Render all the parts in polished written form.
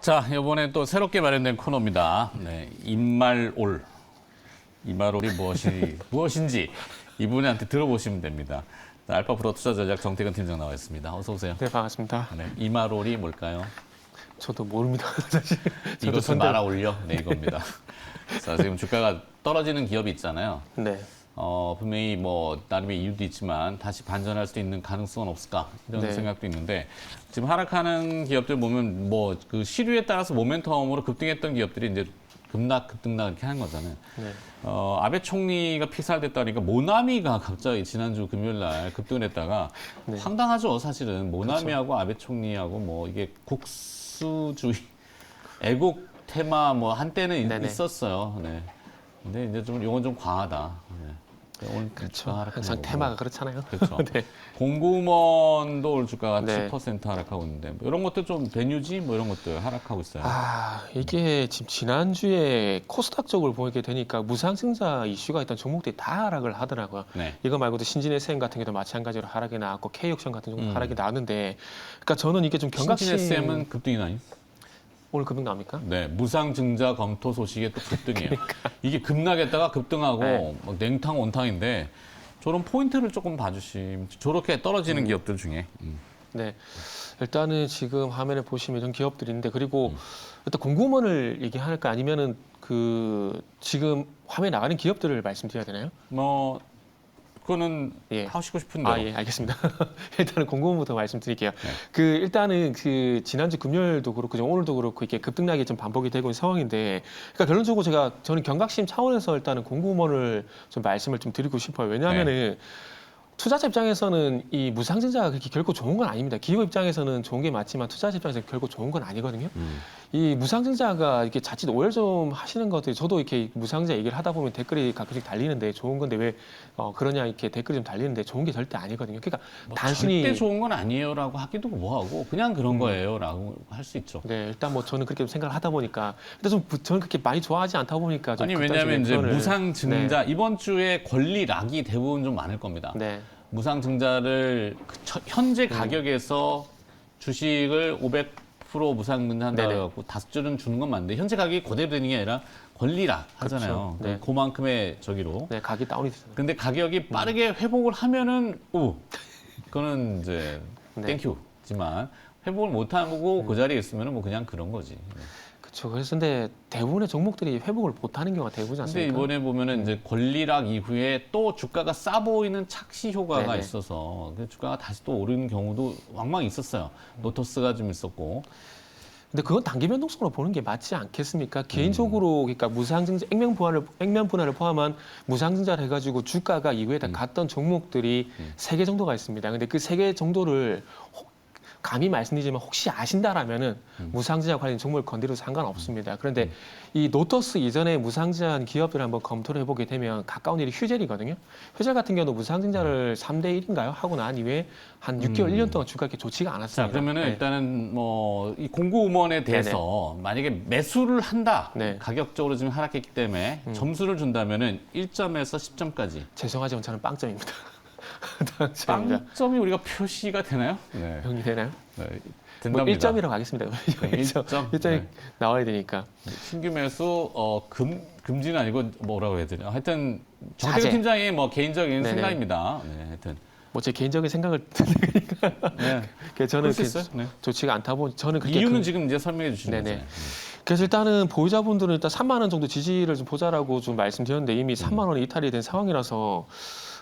자, 이번에 또 새롭게 마련된 코너입니다. 네, 입말올. 입말올이 무엇인지 이분한테 들어보시면 됩니다. 알파프로 투자 전략 정태근 팀장 나와 있습니다. 어서 오세요. 네, 반갑습니다. 네, 입말올이 뭘까요? 저도 모릅니다, 사실. 이것을 말아 올려? 네, 이겁니다. 자, 지금 주가가 떨어지는 기업이 있잖아요. 네. 분명히 뭐 나름의 이유도 있지만 다시 반전할 수 있는 가능성은 없을까 이런 네. 생각도 있는데 지금 하락하는 기업들 보면 뭐 그 시류에 따라서 모멘텀으로 급등했던 기업들이 이제 급등락 이렇게 하는 거잖아요. 네. 아베 총리가 피살됐다니까 모나미가 갑자기 지난주 금요일 날 급등을 했다가 네. 황당하죠, 사실은. 모나미하고 아베 총리하고 뭐 이게 국수주의 애국 테마 뭐 한때는 네네. 있었어요. 네. 근데 이제 좀 이건 좀 과하다. 네. 오늘 그렇죠. 주가 하락하는 항상 거고. 테마가 그렇잖아요. 그렇죠. 네. 공구먼도 오늘 주가가 네. 10% 하락하고 있는데 뭐 이런 것들 좀 베뉴지 뭐 이런 것들 하락하고 있어요. 이게 지금 지난주에 코스닥 쪽을 보게 되니까 무상증자 이슈가 있던 종목들이 다 하락을 하더라고요. 네. 이거 말고도 신진SM 같은 경우도 마찬가지로 하락이 나왔고 K옥션 같은 경우도 하락이 나왔는데, 그러니까 저는 이게 좀 경각심. 신진SM은 급등이 나요? 오늘 급등 나옵니까? 네, 무상증자 검토 소식에 또 급등이에요. 이게 급락했다가 급등하고 네. 막 냉탕 온탕인데 저런 포인트를 조금 봐주시면 저렇게 떨어지는 기업들 중에. 네, 일단은 지금 화면에 보시면 이런 기업들인데, 그리고 일단 공구먼을 얘기할까 아니면은 그 지금 화면에 나가는 기업들을 말씀드려야 되나요? 뭐 그거는 예. 하시고 싶은 대로. 예, 알겠습니다. 일단은 공구먼부터 말씀드릴게요. 네. 그 일단은 그 지난주 금요일도 그렇고 오늘도 그렇고 이렇게 급등락이 좀 반복이 되고 있는 상황인데, 그러니까 결론적으로 저는 경각심 차원에서 일단은 공구먼을 좀 말씀을 좀 드리고 싶어요. 왜냐하면은 투자자 입장에서는 이 무상증자가 그렇게 결코 좋은 건 아닙니다. 기업 입장에서는 좋은 게 맞지만 투자자 입장에서 결코 좋은 건 아니거든요. 이 무상증자가 이렇게 자칫 오해를 좀 하시는 것들이, 저도 이렇게 무상증자 얘기를 하다 보면 댓글이 가끔씩 달리는데 좋은 건데 왜 그러냐 이렇게 댓글이 좀 달리는데 좋은 게 절대 아니거든요. 그러니까 뭐 단순히 절대 좋은 건 아니에요라고 하기도 뭐하고 그냥 그런 거예요라고 할 수 있죠. 네, 일단 뭐 저는 그렇게 좀 생각을 하다 보니까, 근데 좀 저는 그렇게 많이 좋아하지 않다 보니까 좀 아니 극단적인 왜냐하면 이제 표현을- 무상증자 이번 주에 권리락이 대부분 좀 많을 겁니다. 네, 무상증자를 현재 가격에서 주식을 500% 무상증자한다고 네네. 해갖고 다섯 줄은 주는 건 맞는데 현재 가격이 그대로 되는 게 아니라 권리락 하잖아요. 그렇죠. 네. 그만큼의 저기로. 네, 가격이 다운이 되잖아요. 근데 가격이 빠르게 회복을 하면은 그거는 이제 네. 땡큐지만 회복을 못하고 그 자리에 있으면은 뭐 그냥 그런 거지. 그렇죠. 그래서 근데 대부분의 종목들이 회복을 못하는 경우가 대부분이지 근데 않습니까? 이번에 보면은 이제 권리락 이후에 또 주가가 싸 보이는 착시 효과가 네네. 있어서 그 주가가 다시 또 오르는 경우도 왕왕 있었어요. 노토스가 좀 있었고. 근데 그건 단기 변동성으로 보는 게 맞지 않겠습니까? 개인적으로 그러니까 무상증자 액면 분할을 포함한 무상증자를 해가지고 주가가 이후에 다 갔던 종목들이 3개 정도가 있습니다. 근데 그 3개 정도를 감히 말씀드리지만 혹시 아신다라면은 무상증자 관련 종목을 건드려도 상관없습니다. 그런데 이 노토스 이전에 무상증자한 기업들을 한번 검토를 해보게 되면 가까운 일이 휴젤이거든요. 휴젤 같은 경우도 무상증자를 3대 1인가요? 하고 난 이후에 한 6개월, 1년 동안 주가가 이렇게 좋지가 않았습니다. 자, 그러면은 네. 일단은 뭐 이 공구음원에 대해서 만약에 매수를 한다. 네. 가격적으로 지금 하락했기 때문에 점수를 준다면은 1점에서 10점까지. 죄송하지만 저는 빵점입니다. 빵점입니다. 빵점이 우리가 표시가 되나요? 네. 병이 되나요? 네. 뭐 된답니다. 1점이라고 하겠습니다. 1점? 1점이 네. 나와야 되니까. 신규 매수 금지는 아니고 뭐라고 해야 되냐. 하여튼 정태근 자제. 팀장의 뭐 개인적인 네네. 생각입니다. 네, 하여튼 뭐 제 개인적인 생각을 네. 그래서 저는 그럴 수 그렇게 있어요. 네. 좋지가 않다 보니 저는 그렇게 이유는 지금 이제 설명해 주시는 네네. 거죠. 그래서 일단은 보유자분들은 일단 3만 원 정도 지지를 좀 보자라고 좀 말씀드렸는데 이미 3만 원이 이탈이 된 상황이라서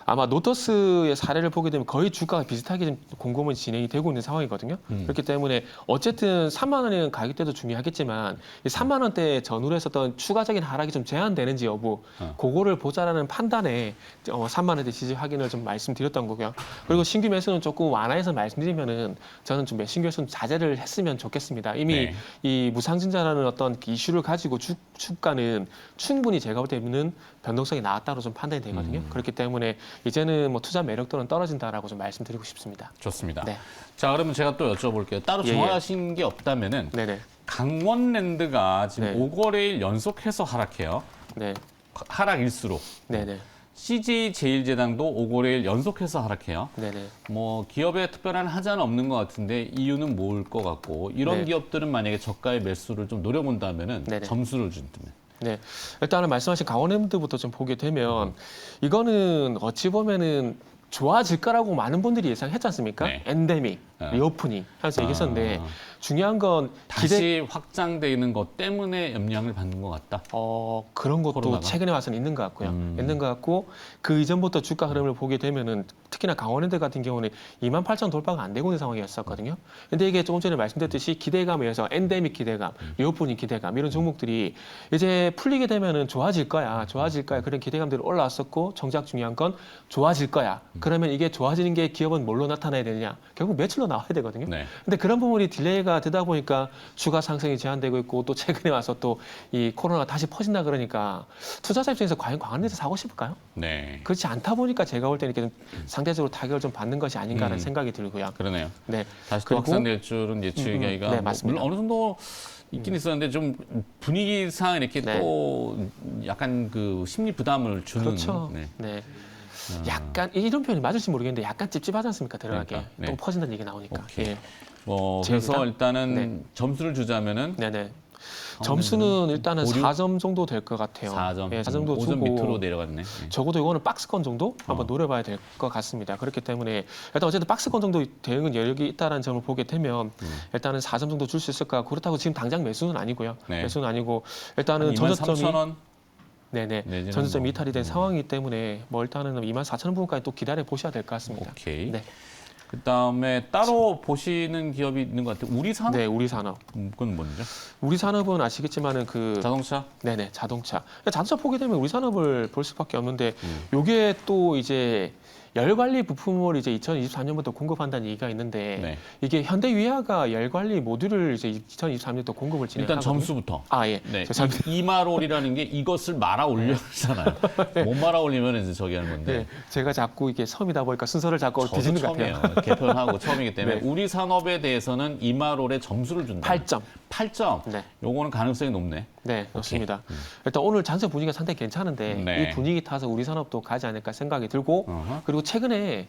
아마 노토스의 사례를 보게 되면 거의 주가가 비슷하게 좀 공고문이 진행이 되고 있는 상황이거든요. 그렇기 때문에 어쨌든 3만 원이라는 가격대도 중요하겠지만 이 3만 원대 전후로 했었던 추가적인 하락이 좀 제한되는지 여부 그거를 보자라는 판단에 3만 원대 지지 확인을 좀 말씀드렸던 거고요. 그리고 신규 매수는 조금 완화해서 말씀드리면은 저는 좀 신규 매수는 자제를 했으면 좋겠습니다. 이미 네. 이 무상증자라는 어떤 이슈를 가지고 주가는 충분히 제가 볼 때는 변동성이 나왔다고 좀 판단이 되거든요. 그렇기 때문에 이제는 뭐 투자 매력도는 떨어진다라고 좀 말씀드리고 싶습니다. 좋습니다. 네. 자, 그러면 제가 또 여쭤볼게요. 따로 예, 예. 정하신 게 없다면은 네네. 강원랜드가 지금 네. 5거래일 연속해서 하락해요. 네. 하락일수록. 네네. CJ제일제당도 5거래일 연속해서 하락해요. 네네. 뭐 기업에 특별한 하자는 없는 것 같은데 이유는 뭘 것 같고 이런 네. 기업들은 만약에 저가의 매수를 좀 노려본다면은 네네. 점수를 준다면. 네, 일단은 말씀하신 강원랜드부터 좀 보게 되면 이거는 어찌 보면은 좋아질 거라고 많은 분들이 예상했지 않습니까? 네. 엔데믹, 네. 리오프닝 하면서 얘기했었는데 아. 중요한 건 다시 확장되는 것 때문에 영향을 받는 것 같다. 그런 것도 코로나가? 최근에 와서는 있는 것 같고요. 있는 것 같고 그 이전부터 주가 흐름을 보게 되면은 특히나 강원랜드 같은 경우는 28,000 돌파가 안 되고 있는 상황이었었거든요. 근데 이게 조금 전에 말씀드렸듯이 기대감에서 엔데믹 기대감, 리오프닝 기대감 이런 종목들이 이제 풀리게 되면은 좋아질 거야 그런 기대감들이 올라왔었고 정작 중요한 건 좋아질 거야. 그러면 이게 좋아지는 게 기업은 뭘로 나타나야 되느냐? 결국 매출로 나와야 되거든요. 네. 근데 그런 부분이 딜레이가 되다 보니까 주가 상승이 제한되고 있고 또 최근에 와서 또 이 코로나가 다시 퍼진다 그러니까 투자자 입장에서 과연 강원랜드 사고 싶을까요? 네. 그렇지 않다 보니까 제가 볼 때는 이렇게 좀 상대적으로 타격을 좀 받는 것이 아닌가라는 생각이 들고요. 그러네요. 네. 다시 또 그리고 확산될 줄은 예측하기가 네, 뭐 맞습니다. 물론 어느 정도 있긴 있었는데 좀 분위기상 이렇게 네. 또 약간 그 심리 부담을 주는. 그렇죠. 네. 네. 약간 이런 표현이 맞을지 모르겠는데 약간 찝찝하지 않습니까? 들어가게. 그러니까, 네. 또 퍼진다는 얘기 나오니까. 오케이. 예. 그래서 제일제당? 일단은 네. 점수를 주자면은 네네. 점수는 일단은 보류? 4점 정도 될 것 같아요. 4점. 예, 4점도 5점 주고 밑으로 내려갔네. 네. 적어도 이거는 박스권 정도 한번 노려봐야 될 것 같습니다. 그렇기 때문에 일단 어쨌든 박스권 정도 대응은 여력이 있다는 점을 보게 되면 일단은 4점 정도 줄 수 있을 것 같고 그렇다고 지금 당장 매수는 아니고요. 네. 매수는 아니고 일단은 23,000원. 네네 내지는 전저점이 뭐, 이탈이 된 상황이기 때문에 뭐 일단은 24,000원 부분까지 또 기다려 보셔야 될 것 같습니다. 오케이. 네, 그다음에 따로 보시는 기업이 있는 것 같아요. 우리산업? 네 우리 산업. 그건 뭔죠? 우리 산업은 아시겠지만은 그 자동차? 네네 자동차. 자동차 보게 되면 우리 산업을 볼 수밖에 없는데 요게 또 이제 열 관리 부품을 이제 2023년부터 공급한다는 얘기가 있는데 네. 이게 현대위아가 열 관리 모듈을 이제 2023년부터 공급을 일단 진행하거든요. 점수부터. 아 예. 네. 죄송합니다. 이말올이라는 게 이것을 말아 올려잖아요. 못 말아 올리면 이제 저기 하는 건데. 네, 제가 자꾸 이게 섬이다 보니까 순서를 자꾸 저도 뒤지는 것 같아요. 처음이에요. 개편하고 처음이기 때문에 네. 우리 산업에 대해서는 이말올에 점수를 준다. 8점. 8점. 네. 요거는 가능성이 높네. 네, 그렇습니다. 일단 오늘 장세 분위기가 상당히 괜찮은데 네. 이 분위기 타서 우리 산업도 가지 않을까 생각이 들고 어허. 그리고 최근에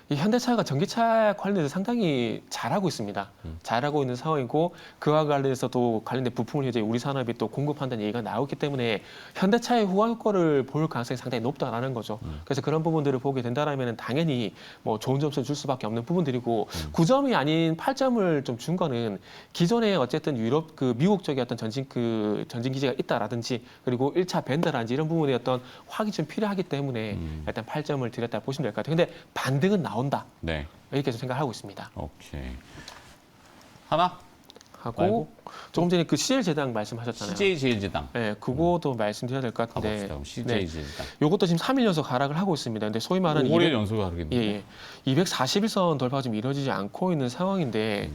이 현대차가 전기차 관련해서 상당히 잘하고 있습니다. 잘하고 있는 상황이고 그와 관련해서도 관련된 부품을 이제 우리 산업이 또 공급한다는 얘기가 나오기 때문에 현대차의 후광 효과를 볼 가능성이 상당히 높다라는 거죠. 그래서 그런 부분들을 보게 된다라면 당연히 뭐 좋은 점수를 줄 수밖에 없는 부분들이고 9점이 아닌 8점을 좀 준 거는 기존에 어쨌든 유럽 그 미국 쪽에 어떤 전진 기지가 있다라든지 그리고 1차 벤더라든지 이런 부분의 어떤 확인이 좀 필요하기 때문에 일단 8점을 드렸다 보시면 될 것 같아요. 근데 반등은 나온다. 네. 이렇게 좀 생각하고 있습니다. 오케이. 하나? 하고 말고? 조금 전에 그 CL제당 말씀하셨잖아요. CJ제일제당. 네, 그거도 말씀드려야 될 것 같은데. 가봅시다. 그럼 CJ제일제당. 요것도 지금 3일 연속 하락을 하고 있습니다. 근데 소위 말하는 5일 연속 하겠는데. 예, 예. 241선 돌파가 지금 이루어지지 않고 있는 상황인데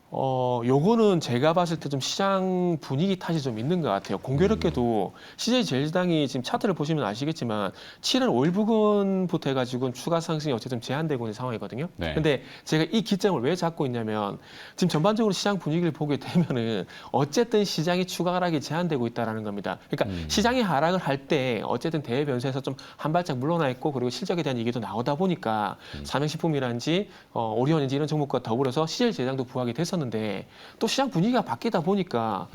요거는 제가 봤을 때 좀 시장 분위기 탓이 좀 있는 것 같아요. 공교롭게도 CJ제일제당이 지금 차트를 보시면 아시겠지만 7월 5일 부근부터 해가지고 추가 상승이 어쨌든 제한되고 있는 상황이거든요. 네. 근데 제가 이 기점을 왜 잡고 있냐면 지금 전반적으로 시장 분위기를 보게 되면은 어쨌든 시장이 추가 하락이 제한되고 있다라는 겁니다. 그러니까 시장이 하락을 할 때 어쨌든 대외 변수에서 좀 한 발짝 물러나 있고 그리고 실적에 대한 얘기도 나오다 보니까 삼양식품이라든지 오리온인지 이런 종목과 더불어서 CJ제일제당도 부각이 됐었는데 또 시장 분위기가 바뀌다 보니까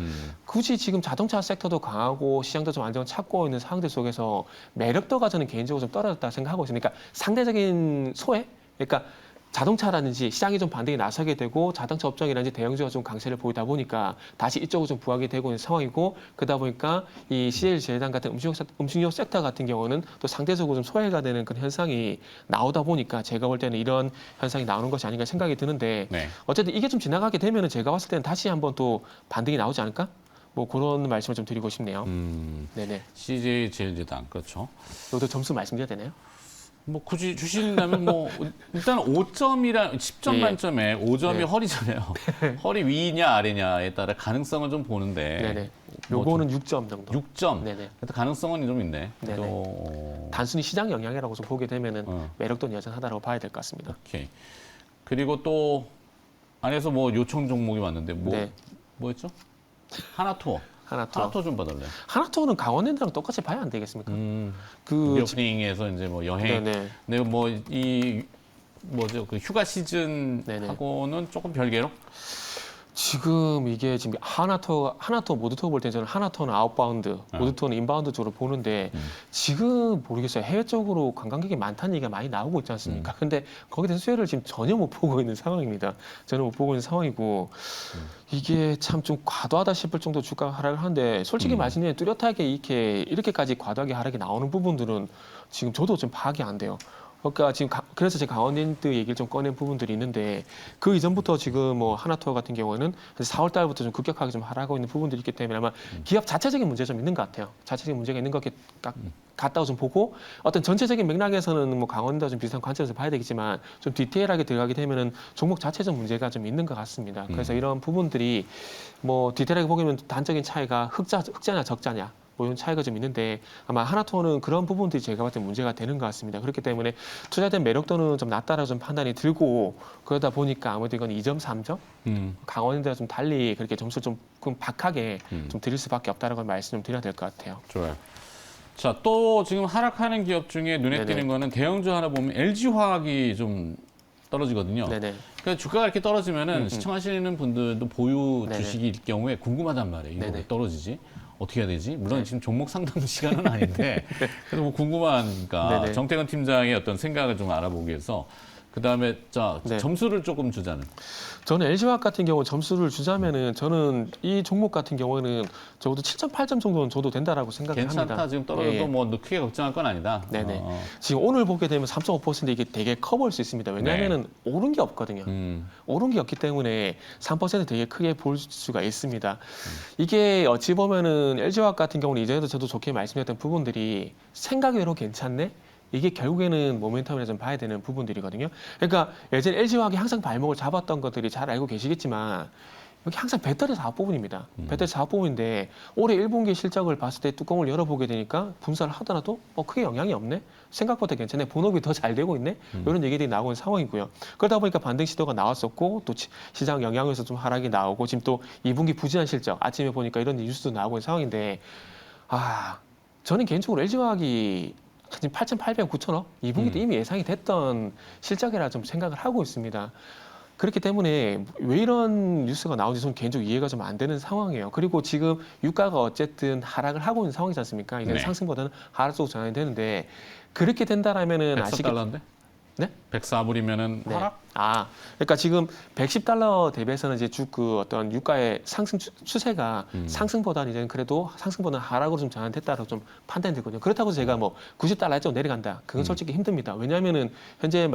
굳이 지금 자동차 섹터도 강하고 시장도 좀 안정을 찾고 있는 상황들 속에서 매력도가 저는 개인적으로 좀 떨어졌다 생각하고 있으니까 상대적인 소외? 그러니까 자동차라든지 시장이 좀 반등이 나서게 되고 자동차 업종이라든지 대형주가 좀 강세를 보이다 보니까 다시 이쪽으로 좀 부각이 되고 있는 상황이고 그러다 보니까 이 CL제일제당 같은 음식료 섹터 같은 경우는 또 상대적으로 좀 소외가 되는 그런 현상이 나오다 보니까 제가 볼 때는 이런 현상이 나오는 것이 아닌가 생각이 드는데 네. 어쨌든 이게 좀 지나가게 되면은 제가 봤을 때는 다시 한번 또 반등이 나오지 않을까? 뭐 그런 말씀을 좀 드리고 싶네요. 네네. CJ제일제당. 그렇죠. 이것도 점수 말씀드려야 되나요? 뭐 굳이 주신다면 뭐 일단 5점이랑 10점 예. 만점에 5점이 네. 허리잖아요. 허리 위냐 아래냐에 따라 가능성을 좀 보는데 네네. 뭐 요거는 6점 정도. 6점. 네네. 그래도 가능성은 좀 있네. 네네. 또 단순히 시장 영향이라고 좀 보게 되면은 어. 매력도는 여전하다고 봐야 될 것 같습니다. 오케이. 그리고 또 안에서 뭐 요청 종목이 왔는데 뭐 네. 뭐였죠? 하나투어. 하나투어. 하나투어 좀 봐달래요. 하나투어는 강원랜드랑 똑같이 봐야 안 되겠습니까? 그 리오프닝에서 이제 뭐 여행, 네네. 네, 뭐 이 뭐죠 그 휴가 시즌하고는 조금 별개로. 지금 이게 지금 하나투어 모두 투어 볼 때는 저는 하나투어는 아웃바운드, 모두 투어는 인바운드 쪽으로 보는데 지금 모르겠어요. 해외 쪽으로 관광객이 많다는 얘기가 많이 나오고 있지 않습니까? 근데 거기에 대한 수혜를 지금 전혀 못 보고 있는 상황입니다. 전혀 못 보고 있는 상황이고 이게 참 좀 과도하다 싶을 정도 주가가 하락을 하는데 솔직히 말씀드리면 뚜렷하게 이렇게까지 과도하게 하락이 나오는 부분들은 지금 저도 좀 파악이 안 돼요. 그러니까 지금 그래서 제가 강원랜드 얘기를 좀 꺼낸 부분들이 있는데 그 이전부터 지금 뭐 하나투어 같은 경우에는 4월 달부터 좀 급격하게 좀 하락하고 있는 부분들이 있기 때문에 아마 기업 자체적인 문제가 좀 있는 것 같아요. 자체적인 문제가 있는 것 같다고 좀 보고 어떤 전체적인 맥락에서는 뭐 강원랜드와 좀 비슷한 관점에서 봐야 되겠지만 좀 디테일하게 들어가게 되면은 종목 자체적 문제가 좀 있는 것 같습니다. 그래서 이런 부분들이 뭐 디테일하게 보면 단적인 차이가 흑자냐 적자냐 뭐 이런 차이가 좀 있는데 아마 하나투어는 그런 부분들이 제가 봤을 때 문제가 되는 것 같습니다. 그렇기 때문에 투자된 매력도는 좀 낮다라고 좀 판단이 들고 그러다 보니까 아무래도 이건 2점, 3점 강원랜드와 좀 달리 그렇게 점수를 좀 박하게 좀 드릴 수밖에 없다라고 말씀 좀 드려야 될 것 같아요. 좋아요. 자, 또 지금 하락하는 기업 중에 눈에 네네. 띄는 거는 대형주 하나 보면 LG화학이 좀 떨어지거든요. 네네. 그러니까 주가가 이렇게 떨어지면은 시청하시는 분들도 보유 네네. 주식일 경우에 궁금하단 말이에요. 이거 네네. 왜 떨어지지? 어떻게 해야 되지? 물론 지금 종목 상담 시간은 아닌데 그래도 뭐 궁금하니까 네네. 정태근 팀장의 어떤 생각을 좀 알아보기 위해서 그다음에 자 네. 점수를 조금 주자는. 저는 LG화학 같은 경우 점수를 주자면은 저는 이 종목 같은 경우는 적어도 7.8점 정도는 줘도 된다라고 생각을 괜찮다. 합니다. 지금 떨어져도 예. 뭐 크게 걱정할 건 아니다. 네네. 지금 오늘 보게 되면 3.5% 이게 되게 커 보일 수 있습니다. 왜냐하면은 오른 게 없거든요. 오른 게 없기 때문에 3% 되게 크게 볼 수가 있습니다. 이게 어찌 보면은 LG화학 같은 경우는 이전에도 저도 좋게 말씀드렸던 부분들이 생각외로 괜찮네? 이게 결국에는 모멘텀을 좀 봐야 되는 부분들이거든요. 그러니까 예전에 LG화학이 항상 발목을 잡았던 것들이 잘 알고 계시겠지만 여기 항상 배터리 사업 부분입니다. 배터리 사업 부분인데 올해 1분기 실적을 봤을 때 뚜껑을 열어보게 되니까 분사를 하더라도 크게 영향이 없네. 생각보다 괜찮네. 본업이 더 잘 되고 있네. 이런 얘기들이 나오는 상황이고요. 그러다 보니까 반등 시도가 나왔었고 또 시장 영향에서 좀 하락이 나오고 지금 또 2분기 부진한 실적 아침에 보니까 이런 뉴스도 나오고 있는 상황인데 저는 개인적으로 LG화학이 지금 8,800원, 9,000원 2분기도 이미 예상이 됐던 실적이라 좀 생각을 하고 있습니다. 그렇기 때문에 왜 이런 뉴스가 나오는지 저는 개인적으로 이해가 좀 안 되는 상황이에요. 그리고 지금 유가가 어쨌든 하락을 하고 있는 상황이지 않습니까? 이제 네. 상승보다는 하락 쪽으로 전환이 되는데 그렇게 된다라면은 104달러인데? 네? 104불이면은 네. 하락? 그러니까 지금 110달러 대비해서는 이제 쭉 그 어떤 유가의 상승 추세가 상승보다는 이제는 그래도 상승보다는 하락으로 좀 전환됐다고 좀 판단이 되거든요. 그렇다고 제가 뭐 90달러 쪽으로 내려간다. 그건 솔직히 힘듭니다. 왜냐하면은 현재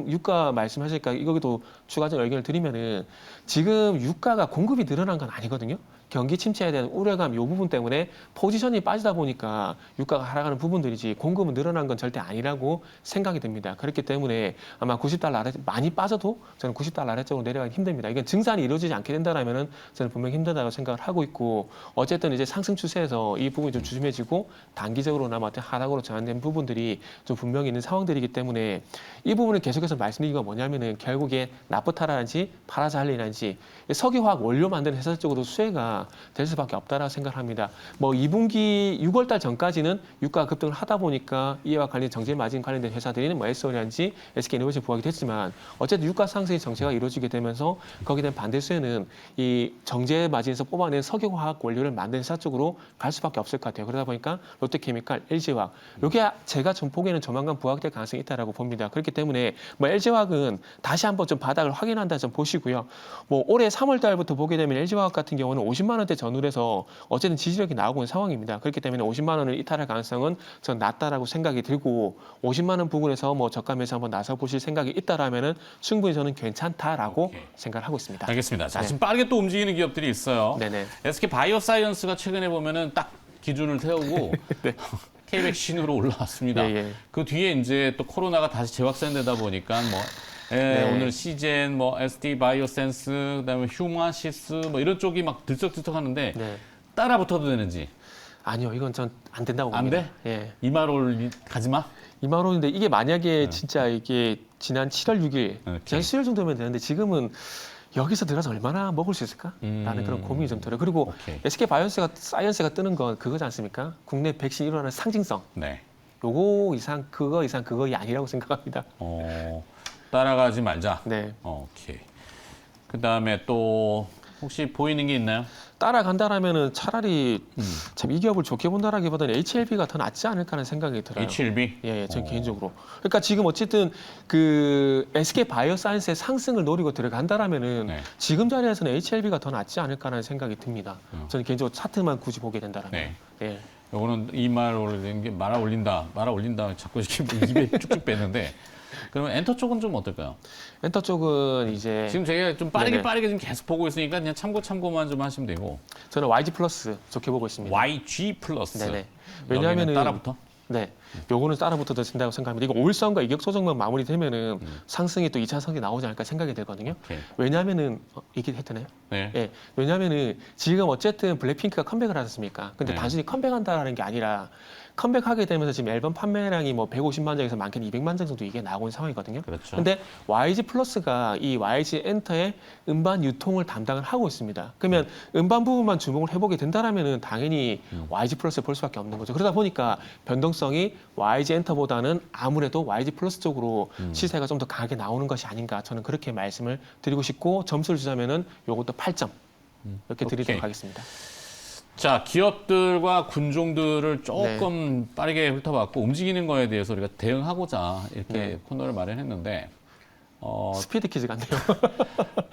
유가 말씀하시니까 이거기도 추가적인 의견을 드리면은 지금 유가가 공급이 늘어난 건 아니거든요. 경기 침체에 대한 우려감 이 부분 때문에 포지션이 빠지다 보니까 유가가 하락하는 부분들이지 공급은 늘어난 건 절대 아니라고 생각이 듭니다. 그렇기 때문에 아마 90달러 아래 많이 빠져도 저는 90달러 아래쪽으로 내려가기 힘듭니다. 이건 증산이 이루어지지 않게 된다라면은 저는 분명히 힘들다고 생각을 하고 있고 어쨌든 이제 상승 추세에서 이 부분이 좀 주춤해지고 단기적으로나마 하락으로 전환된 부분들이 좀 분명히 있는 상황들이기 때문에 이 부분을 계속해서 말씀드리기가 뭐냐면은 결국에 나프타라든지 파라자할리라든지 석유화학 원료 만드는 회사 쪽으로 수혜가 될 수밖에 없다라고 생각합니다. 뭐 2분기 6월달 전까지는 유가 급등을 하다 보니까 이와 관련 정제 마진 관련된 회사들이 뭐 SO라든지 SK이노베이션 부각이 됐지만 어쨌든 유가 상승의 정체가 이루어지게 되면서 거기에 대한 반대 수혜는 이 정제 마진에서 뽑아낸 석유화학 원료를 만드는 회사 쪽으로 갈 수밖에 없을 것 같아요. 그러다 보니까 롯데케미칼, LG화학 이게 제가 좀 보기에는 조만간 부각될 가능성이 있다라고 봅니다. 그렇기 때문에 뭐 LG화학은 다시 한번 좀 바닥을 확인한다 좀 보시고요. 뭐 올해 3월달부터 보게 되면 LG화학 같은 경우는 50만 원대 전후로 해서 어쨌든 지지력이 나오고 있는 상황입니다. 그렇기 때문에 50만 원을 이탈할 가능성은 전 낮다라고 생각이 들고 50만 원 부근에서 뭐 저가 매수 한번 나서 보실 생각이 있다라면은 충분히 저는 괜찮다라고 오케이. 생각을 하고 있습니다. 알겠습니다. 자, 네. 지금 빠르게 또 움직이는 기업들이 있어요. 네네. SK 바이오사이언스가 최근에 보면은 딱 기준을 세우고 K백신으로 올라왔습니다. 예. 그 뒤에 이제 또 코로나가 다시 재확산되다 보니까 뭐 오늘 시젠, 뭐 SD 바이오센스, 그다음에 휴마시스 뭐 이런 쪽이 막 들썩들썩하는데 네. 따라 붙어도 되는지 아니요, 이건 전 안 된다고 안 봅니다. 돼? 예. 이마롤 가지 마. 2만 원인데 이게 만약에 진짜 이게 지난 7월 6일, 오케이. 지난 10일 정도면 되는데 지금은 여기서 들어서 얼마나 먹을 수 있을까라는 그런 고민이 좀 들어요. 그리고 오케이. SK 바이오사이언스가 뜨는 건 그거지 않습니까? 국내 백신 일어나는 상징성. 네. 요거 이상 그거 아니라고 생각합니다. 따라가지 말자. 네. 오케이. 그다음에 또 혹시 보이는 게 있나요? 따라간다라면은 차라리 참 이 기업을 좋게 본다라기보다는 HLB가 더 낫지 않을까 하는 생각이 들어요. HLB? 예, 전 개인적으로. 그러니까 지금 어쨌든 그 SK 바이오사이언스의 상승을 노리고 들어간다라면은 네. 지금 자리에서는 HLB가 더 낫지 않을까라는 생각이 듭니다. 저는 개인적으로 차트만 굳이 보게 된다라면. 네. 예. 요거는 이 말 올리는 게 말아 올린다 자꾸 이렇게 입에 쭉쭉 빼는데 그러면 엔터 쪽은 좀 어떨까요? 엔터 쪽은 이제 지금 제가 좀 네네. 빠르게 지금 계속 보고 있으니까 그냥 참고만 좀 하시면 되고 저는 YG 플러스 좋게 보고 있습니다. YG 플러스. 네네. 왜냐하면 왜냐하면은 따라붙어? 네, 요거는 따라붙어도 된다고 생각합니다. 이거 오일선과 이격 소정만 마무리되면은 상승이 또 2차 선이 나오지 않을까 생각이 들거든요. 오케이. 왜냐하면은 얘기했잖아요. 네. 예, 왜냐하면은 지금 어쨌든 블랙핑크가 컴백을 하지 않습니까? 근데 네. 단순히 컴백한다라는 게 아니라 컴백하게 되면서 지금 앨범 판매량이 뭐 150만 장에서 많게는 200만 장 정도 이게 나오는 상황이거든요. 그렇죠. 근데 YG 플러스가 이 YG 엔터의 음반 유통을 담당을 하고 있습니다. 그러면 음반 부분만 주목을 해보게 된다라면은 당연히 YG 플러스를 볼 수밖에 없는 거죠. 그러다 보니까 변동성이 YG 엔터보다는 아무래도 YG 플러스 쪽으로 시세가 좀 더 강하게 나오는 것이 아닌가 저는 그렇게 말씀을 드리고 싶고 점수를 주자면은 요것도 8점 이렇게 드리도록 오케이. 하겠습니다. 자, 기업들과 군종들을 조금 빠르게 훑어봤고 움직이는 거에 대해서 우리가 대응하고자 이렇게 네. 코너를 마련했는데 스피드 퀴즈 같네요.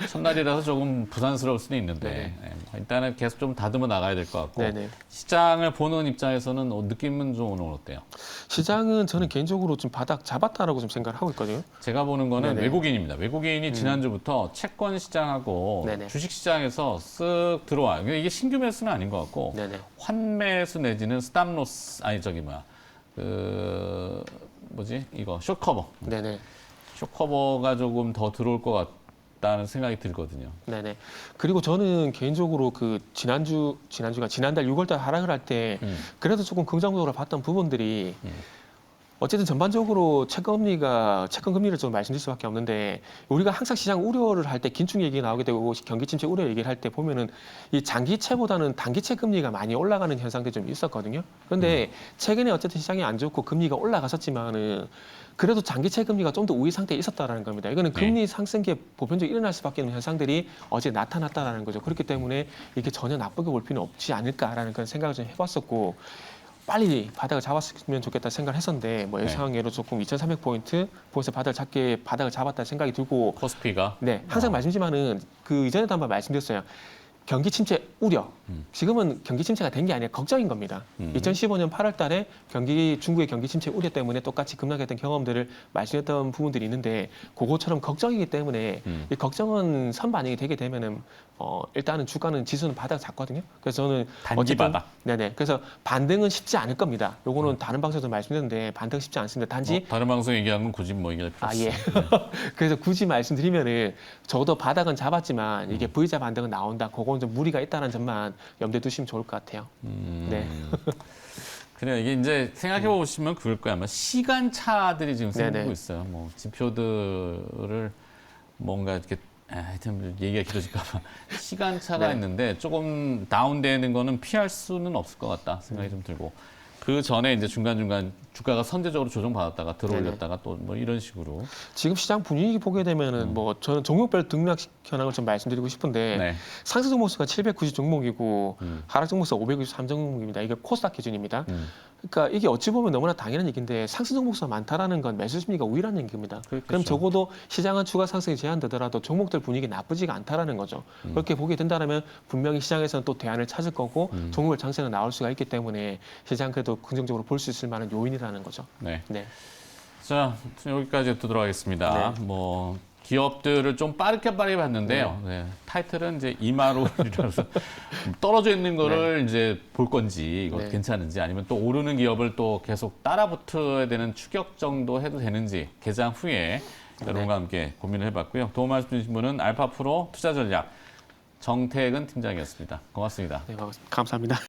첫날이라서 조금 부산스러울 수도 있는데 네네. 일단은 계속 좀 다듬어 나가야 될 것 같고 네네. 시장을 보는 입장에서는 느낌은 좀 오늘 어때요? 시장은 저는 개인적으로 좀 바닥 잡았다라고 좀 생각을 하고 있거든요. 제가 보는 거는 네네. 외국인입니다. 외국인이 지난주부터 채권 시장하고 네네. 주식 시장에서 쓱 들어와요. 이게 신규 매수는 아닌 것 같고 네네. 환매수 내지는 스탑로스 아니 저기 뭐야 그 뭐지 이거 숏커버 네네. 숏커버가 조금 더 들어올 것 같다는 생각이 들거든요. 네네. 그리고 저는 개인적으로 그 지난달 6월달 하락을 할 때 그래도 조금 긍정적으로 봤던 부분들이 어쨌든 전반적으로 채권 금리를 좀 말씀드릴 수밖에 없는데 우리가 항상 시장 우려를 할 때 긴축 얘기 나오게 되고 경기 침체 우려 얘기를 할 때 보면은 이 장기채보다는 단기채 금리가 많이 올라가는 현상들이 좀 있었거든요. 그런데 최근에 어쨌든 시장이 안 좋고 금리가 올라갔었지만은 그래도 장기채 금리가 좀 더 우위 상태에 있었다라는 겁니다. 이거는 금리 상승기에 보편적으로 일어날 수밖에 없는 현상들이 어제 나타났다라는 거죠. 그렇기 때문에 이게 전혀 나쁘게 볼 필요는 없지 않을까라는 그런 생각을 좀 해봤었고 빨리 바닥을 잡았으면 좋겠다 생각을 했었는데 뭐 네. 예상외로 조금 2,300포인트 보면서 바닥을 잡았다 생각이 들고 코스피가 네 항상 말씀드리지만은 그 이전에도 한번 말씀드렸어요. 경기 침체 우려. 지금은 경기 침체가 된 게 아니라 걱정인 겁니다. 2015년 8월 달에 중국의 경기 침체 우려 때문에 똑같이 급락했던 경험들을 말씀했던 부분들이 있는데 그거처럼 걱정이기 때문에 이 걱정은 선반영이 되게 되면은 일단은 주가는 지수는 바닥 잡거든요. 그래서 저는 단기 어쨌든 바닥. 네네. 그래서 반등은 쉽지 않을 겁니다. 요거는 다른 방송에서 말씀드렸는데 반등 쉽지 않습니다. 단지 다른 방송 얘기한 건 굳이 뭐 얘기할 필요 없어요. 예. 그래서 굳이 말씀드리면은 적어도 바닥은 잡았지만 이게 V자 반등은 나온다. 그건 좀 무리가 있다는 점만 염두에 두시면 좋을 것 같아요. 네. 그래요. 이게 이제 생각해 보시면 그럴 거야. 아마 시간차들이 지금 생기고 네네. 있어요. 뭐 지표들을 뭔가 이렇게 하여튼 얘기가 길어질까봐 시간차가 네. 있는데 조금 다운되는 거는 피할 수는 없을 것 같다 생각이 좀 들고 그 전에 이제 중간중간 주가가 선제적으로 조정받았다가 들어올렸다가 또 뭐 이런 식으로 지금 시장 분위기 보게 되면은 뭐 저는 종목별 등락 현황을 좀 말씀드리고 싶은데 네. 상승 종목수가 790 종목이고 하락 종목수가 563 종목입니다. 이게 코스닥 기준입니다. 그러니까 이게 어찌 보면 너무나 당연한 얘기인데 상승 종목수가 많다라는 건 매수 심리가 우위라는 얘기입니다. 그렇겠죠. 그럼 적어도 시장은 추가 상승이 제한되더라도 종목들 분위기 나쁘지가 않다라는 거죠. 그렇게 보게 된다면 분명히 시장에서는 또 대안을 찾을 거고 종목별 장세는 나올 수가 있기 때문에 시장 그래도 긍정적으로 볼 수 있을 만한 요인이라는 거죠. 네. 네. 자, 여기까지 듣도록 하겠습니다. 뭐 기업들을 좀 빠르게 봤는데요. 네. 타이틀은 이제 이마롤이라서 떨어져 있는 거를 이제 볼 건지 이거 네. 괜찮은지 아니면 또 오르는 기업을 또 계속 따라붙어야 되는 추격 정도 해도 되는지 개장 후에 여러분과 함께 고민을 해봤고요. 도움 말씀 주신 분은 알파프로 투자전략 정태근 팀장이었습니다. 고맙습니다. 네, 감사합니다.